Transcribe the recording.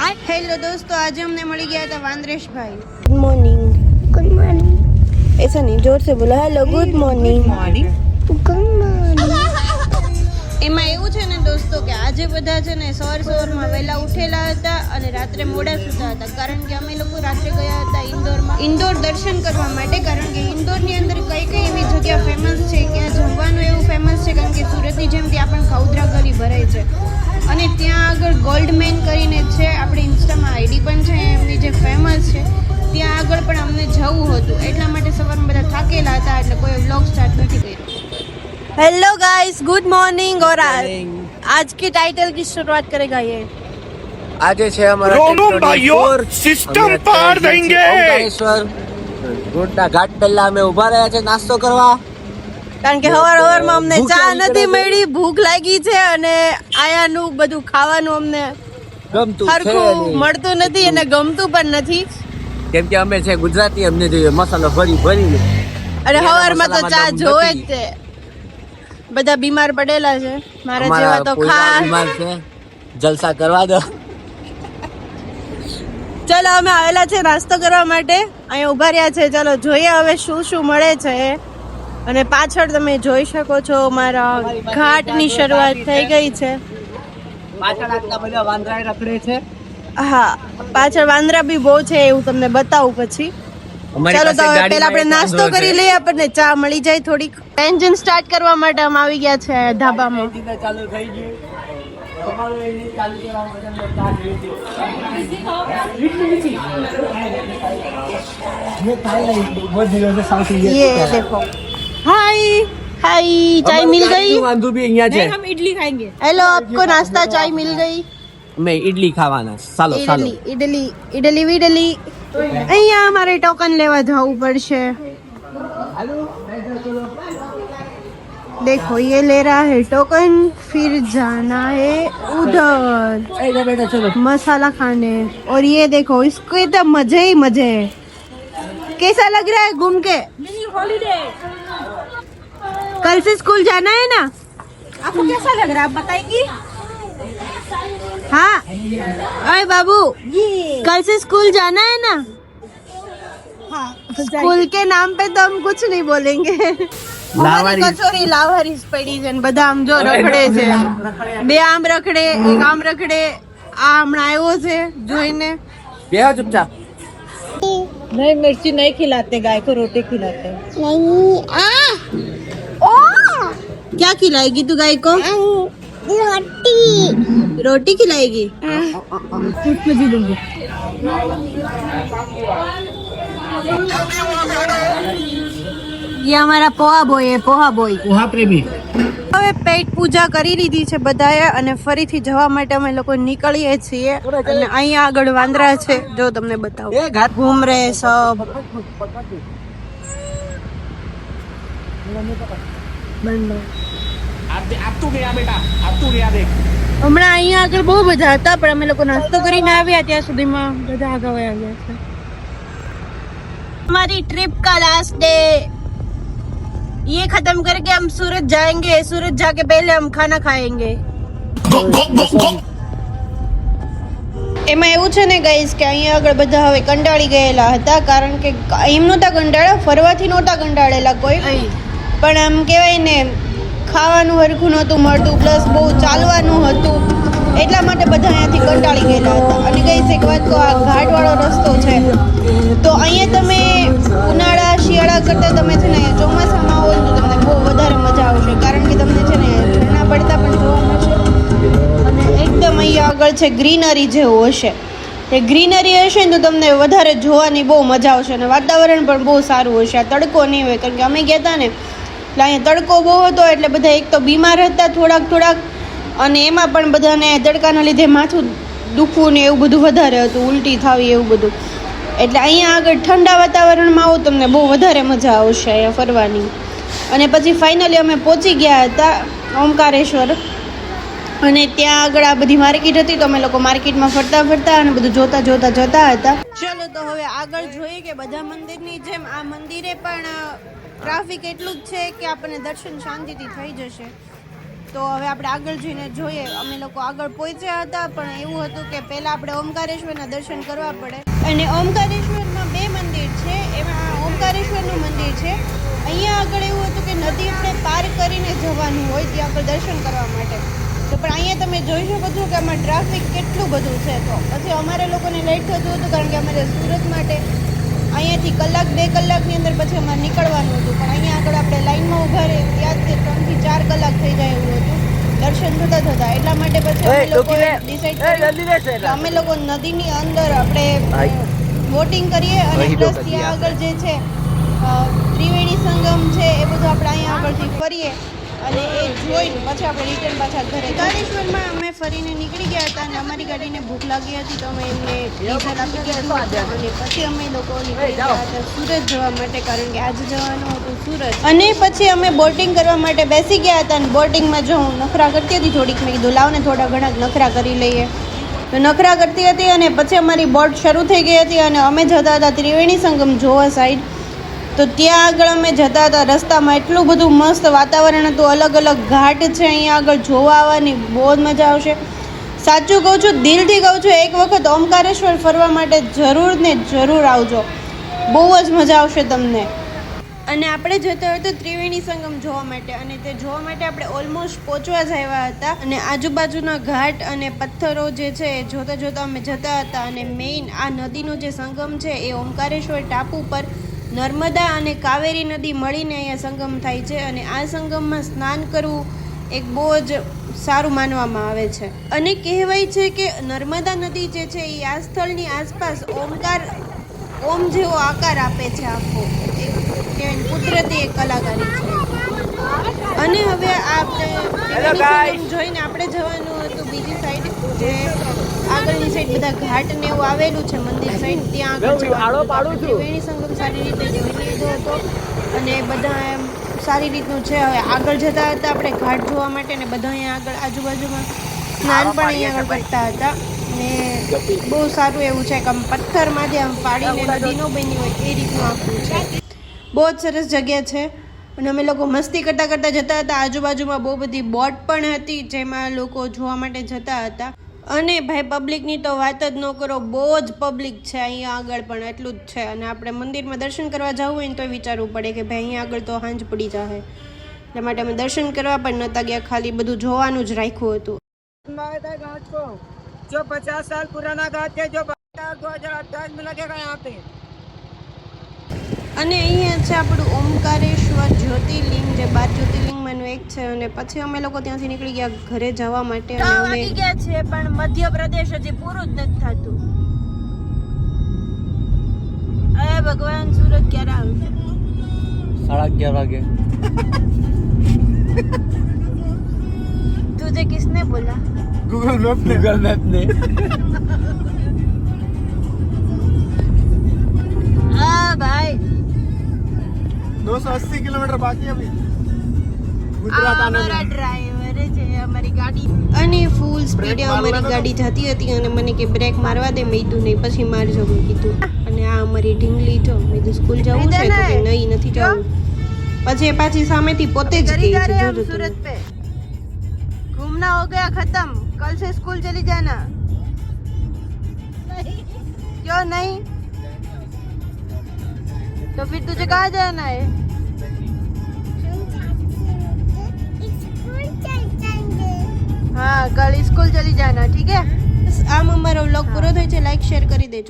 Hello दोस्तों, आज हमने मળી ગયા હતા વાંદ્રેશ ભાઈ। Good morning. Good morning. ऐसा नहीं, जोर से बोला hello good morning. Good morning. એમાં એવું છે ને દોસ્તો કે આજે બધા છે ને સવારમાં વહેલા ઉઠેલા હતા અને રાત્રે મોડા સૂતા હતા, કારણ કે અમે લોકો રાત્રે ગયા હતા ઇન્દોર દર્શન કરવા માટે, કારણ કે ઇન્દોરની અંદર કઈ કઈ એવી જગ્યા ફેમસ છે, ત્યાં જમવાનું એવું ફેમસ છે, કારણ કે સુરતની જેમ ત્યાં પણ ખાઉદરા ગલી ભરાય છે અને ત્યાં આગળ ગોલ્ડમેન કરીને છે, આપણે ઇન્સ્ટામાં આઈડી પણ છે એમની જે ફેમસ છે, ત્યાં આગળ પણ અમને જવું હતું, એટલા માટે સવારમાં બધા થાકેલા હતા એટલે કોઈ વ્લોગ સ્ટાર્ટ નથી કર્યો। Hello guys, good morning. और आज के टाइटल की शुरुआत करेगा ये। આજે છે અમારા રોમન ભાઈઓ સિસ્ટમ પાર દેંગે। ઓમકારેશ્વર રોડના ઘાટ પહેલા અમે ઊભા રહ્યા છે નાસ્તો કરવા, કારણ કે હવારમાં અમને ચા નથી મળી, ભૂખ લાગી છે અને આયાનું બધું ખાવાનું અમને ગમતું છે સરખું નહીં. મળતું નથી અને ગમતું પણ નથી, કેમ કે અમે છે ગુજરાતી, અમને જોઈએ મસાલો ભરી ભરીને અને એના હવારમાં તો ચા મસાલામાં દમ જોવે જ નથી. છે। બધા બીમાર પડેલા છે, મારા અમારા જેવા તો પોયરા ખા। બીમાર છે, જલસા કરવા દો। ચલો અમે આવેલા છે નાસ્તો કરવા માટે, અહીંયા ઉભા રહ્યા છે, ચલો જોઈએ હવે શું શું મળે છે। અને પાછળ તમે જોઈ શકો છો મારા ઘાટની શરૂઆત થઈ ગઈ છે। પાછળ આટલા બધા વાંદરા રખડે છે। હા, પાછળ વાંદરા બી બહુ છે, એવું તમને બતાવું પછી। અમારી ચાલો તો પાસે હવે ગાડીમાં પહેલા આપણે એક નાસ્તો વાંદરો કરી છે। લઈએ, આપણને ચા મળી જાય થોડીક। એન્જિન સ્ટાર્ટ કરવા માટે અમે આવી ગયા છે ધાબામાં। એન્જિન ચાલુ થઈ ગયું, તમારું એન્જિન ચાલુ કરવા માટે સ્ટાર્ટ થઈ ગયું। ये थाईलैंड बहुत दिनों से साउथ इंडिया ये देखो, हाय हाय, चाय मिल गई। वांधु भी અહીંયા છે। हम इडली खाएंगे। हेलो, आपको नाश्ता चाय मिल गई। અમે ઈડલી ખાવાના, ચાલો ચાલો। इडली इडली इडली અહીંયા અમારે ટોકન લેવા જવું પડશે। देखो ये ले रहा है टोकन, फिर जाना है उधर બેટા બેટા ચલો। मसाला खाने। और ये देखो, इसको तो मजे ही मजे है। कैसा लग रहा है घूम के? हॉलीडे। कल से स्कूल जाना है ना? आपको कैसा लग रहा है, आप बताएंगी? हाँ। अरे बाबू, कल से स्कूल जाना है ना? हाँ। स्कूल के नाम पे तो हम कुछ नहीं बोलेंगे। हमारी कचोरी लावारीस पड़ी છે ને બધા આમ જો રખડે છે, બે આમ રખડે, એક આમ રખડે, આ હમણાં આવ્યો છે જોઈને। બેહો ચૂપચાપ। नहीं, मिर्ची नहीं खिलाते गाय को, रोटी खिलाते। क्या खिलाएगी तू गाय को? रोटी। रोटी खिलाएगी? दूध में जी लूंगी। ये हमारा पोहा बोय है, पोहा बोय। પોહા પ્રેમી। હવે પેટ પૂજા કરી લીધી છે બધાએ અને ફરીથી જવા માટે અમે લોકો નીકળીએ છીએ। અને અહીંયા આગળ વાંદરા છે, જો તમને બતાવું, એ ઘાટ ઘૂમ રહે સબ। अब तू गया बेटा, अब तू गया देख। હમણાં અહીંયા આગળ બહુ બધા હતા, પણ અમે લોકો નાસ્તો કરીને આવ્યા ત્યાં સુધીમાં બધા આગળ વયા ગયા છે। हमारी ट्रिप का लास्ट डे, ये खत्म करके हम सूरत जाएंगे। सूरत जाके पहले हम खाना खाएंगे। એમાં એવું છે ને ગાઈસ કે અહીંયા આગળ બધા હવે કંટાળી ગયેલા હતા, કારણ કે એમ નહોતા કંટાળ્યા, ફરવાથી નહોતા કંટાળેલા કોઈ, પણ આમ કહેવાય ને ખાવાનું હરખું નહોતું મળતું, પ્લસ બહુ ચાલવાનું હતું, એટલા માટે બધા અહીંયાથી કંટાળી ગયેલા હતા। અને ગાઈસ એક વાત કહું, આ ઘાટવાળો રસ્તો છે તો અહીંયા તમે ઉનાળા શિયાળા કરતાં તમે છે ને ચોમાસામાં આવો તો તમને બહુ વધારે મજા આવશે, કારણ કે તમને છે ને ઝરણા પડતા પણ જોવા મળશે અને એકદમ અહીંયા આગળ છે ગ્રીનરી જેવું હશે। એ ગ્રીનરી હશે ને તો તમને વધારે જોવાની બહુ મજા આવશે અને વાતાવરણ પણ બહુ સારું હશે। આ તડકો નહીં હોય, કારણ કે અમે ગયા હતા ને એટલે અહીંયા તડકો બહુ હતો, એટલે બધા એક તો બીમાર હતા થોડાક, અને એમાં પણ બધાને તડકાના લીધે માથું દુખવું ને એવું બધું વધારે હતું, ઉલટી થાવી એવું બધું, એટલે અહીંયા આગળ ઠંડા વાતાવરણમાં આવો તમને બહુ વધારે મજા આવશે અહીંયા ફરવાની। અને પછી ફાઇનલી અમે પહોંચી ગયા હતા ઓમકારેશ્વર, અને ત્યાં આગળ આ બધી માર્કેટ હતી, તો અમે લોકો માર્કેટમાં ફરતા અને બધું જોતા હતા। ચલો તો હવે આગળ જોઈએ કે બધા મંદિરની જેમ આ મંદિરે પણ ટ્રાફિક એટલું જ છે કે આપણને દર્શન શાંતિથી થઈ જશે। તો હવે આપણે આગળ જઈને જોઈએ. અમે લોકો આગળ પહોંચ્યા હતા, પણ એવું હતું કે પહેલાં આપણે ઓમકારેશ્વરના દર્શન કરવા પડે. અને ઓમકારેશ્વરમાં 2 મંદિર છે. એમાં ઓમકારેશ્વરનું મંદિર છે. અહીંયા આગળ એવું હતું કે નદી આપણે પાર કરીને જવાનું હોય ત્યાં આગળ દર્શન કરવા માટે. તો પણ અહીંયા તમે જોઈ શકો છો કે આમાં ટ્રાફિક કેટલું બધું છે. તો પછી અમારે લોકોને લેટ થતું હતું, કારણ કે અમારે સુરત માટે અહીંયાથી 1-2 કલાકની અંદર પછી અમારે નીકળવાનું હતું. પણ અહીંયા આગળ આપણે લાઈનમાં ઊભા રહે ત્યાં જ 3 થી 4 કલાક થઈ જાય એવું હતું દર્શન થતા. એટલા માટે પછી અમે લોકોએ ડિસાઈડ કર્યું કે અમે લોકો નદીની અંદર આપણે બોટિંગ કરીએ અને પ્લસ ત્યાં આગળ જે છે ત્રિવેણી સંગમ છે એ બધું આપણે અહીંયા આગળથી ફરીએ અને એ જોઈને પછી આપણે રિટર્ન પાછા ઘરે. ઓમકારેશ્વરમાં અમે ફરીને નીકળી ગયા હતા અને અમારી ગાડીને ભૂખ લાગી હતી, તો અમે એમને ડીઝલ આપી દીધું અને પછી અમે લોકો નીકળી ગયા હતા સુરત જવા માટે, કારણ કે આજે જવાનું હતું સુરત. અને પછી અમે બોટિંગ કરવા માટે બેસી ગયા હતા અને બોટિંગમાં જો હું નખરા કરતી હતી થોડીક, મેં કીધું લાવને થોડા ઘણા નખરા કરી લઈએ. તો નખરા કરતી હતી અને પછી અમારી બોટ શરૂ થઈ ગઈ હતી અને અમે જતા હતા ત્રિવેણી સંગમ જોવા સાઈડ. તો ત્યાં આગળ અમે જતા હતા, રસ્તામાં એટલું બધું મસ્ત વાતાવરણ હતું, અલગ અલગ ઘાટ છે અહીંયા આગળ, જોવા આવવાની બહુ જ મજા આવશે. સાચું કહું છું, દિલથી કહું છું, એક વખત ઓમકારેશ્વર ફરવા માટે જરૂર ને જરૂર આવજો, બહુ જ મજા આવશે તમને. અને આપણે જતા હતા ત્રિવેણી સંગમ જોવા માટે, અને તે જોવા માટે આપણે ઓલમોસ્ટ પહોંચવા જ આવ્યા હતા. અને આજુબાજુના ઘાટ અને પથ્થરો જે છે એ જોતા જોતા અમે જતા હતા. અને મેઇન આ નદીનો જે સંગમ છે એ ઓમકારેશ્વર ટાપુ પર નર્મદા અને કાવેરી નદી મળીને અહીંયા સંગમ થાય છે. અને આ સંગમમાં સ્નાન કરવું એક બહુ જ સારું માનવામાં આવે છે. અને કહેવાય છે કે નર્મદા નદી જે છે એ આ સ્થળની આસપાસ ઓમ જેવો આકાર આપે છે આખો, એક કહેવાય કુદરતી એક કલાકારી છે. અને હવે આપણે જોઈને આપણે જવાનું હતું બીજી સાઈડ, જે આગળની સાઈડ બધા ઘાટ ને એવું આવેલું છે મંદિર સાઈડ, ત્યાં આગળ જવાનું. ત્રિવેણી સંગમ સારી રીતે જોઈ લીધો હતો અને બધા એમ સારી રીતનું છે. હવે આગળ જતા હતા આપણે ઘાટ જોવા માટે, ને બધા અહીંયા આગળ આજુબાજુમાં સ્નાન પણ અહીંયા આગળ કરતા હતા. ને બહુ સારું એવું છે કે આમ પથ્થરમાંથી આમ પાડીને નદી ન બની હોય એ રીતનું આખું છે. બહુ જ સરસ જગ્યા છે. અને અમે લોકો મસ્તી કરતાં કરતાં જતા હતા. આજુબાજુમાં બહુ બધી બોટ પણ હતી જેમાં લોકો જોવા માટે જતા હતા. અને ભાઈ પબ્લિકની તો વાત જ ન કરો, બહુ જ પબ્લિક છે અહીંયા આગળ, પણ એટલું જ છે. અને આપણે મંદિરમાં દર્શન કરવા જવું હોય ને તો વિચારવું પડે કે ભાઈ અહીંયા આગળ તો હાંજ પડી જાય, એટલા માટે અમે દર્શન કરવા પણ નહોતા ગયા, ખાલી બધું જોવાનું જ રાખ્યું હતું. जो 50 साल पुराना घाट है, जो 2028 में लगेगा यहाँ पे. અને અહીંયા છે આપણું ઓમકારેશ્વર જ્યોતિર્લિંગ, જે 12 જ્યોતિર્લિંગમાંનું એક છે. અને પછી અમે લોકો ત્યાંથી નીકળી ગયા ઘરે જવા માટે. અને અમે ગયા છે, પણ મધ્યપ્રદેશ હજી પૂરું જ નથી થતું. અરે ભગવાન, સુરત ક્યારે આવશે? 11:30 वागे. तुझे किसने बोला? गूगल मैप ने. हाँ भाई, 280 किलोमीटर बाकी अभी ગુજરાત આને. અમારા ડ્રાઈવર છે અમારી ગાડી, અને ફૂલ સ્પીડે અમારી ગાડી જતી હતી. અને મને કે બ્રેક મારવા દે, મેં કીધું નહીં, પછી મારજો મેં કીધું. અને આ અમારી ઢીંગલી જો, મેં કીધું સ્કૂલ જવું છે, તો કે નહીં નથી જવું. પછી એ પાછી સામેથી પોતે જ ગઈ છે. જોજો સુરત पे घूमना हो गया खत्म, कल से स्कूल चली जाना. क्यों नहीं? तो फिर तुझे कहाँ जाना है? हाँ, कल स्कूल चली जाना, ठीक है. આમ અમારો વ્લોગ પૂરો થાય છે. લાઈક શેર કરી દેજો.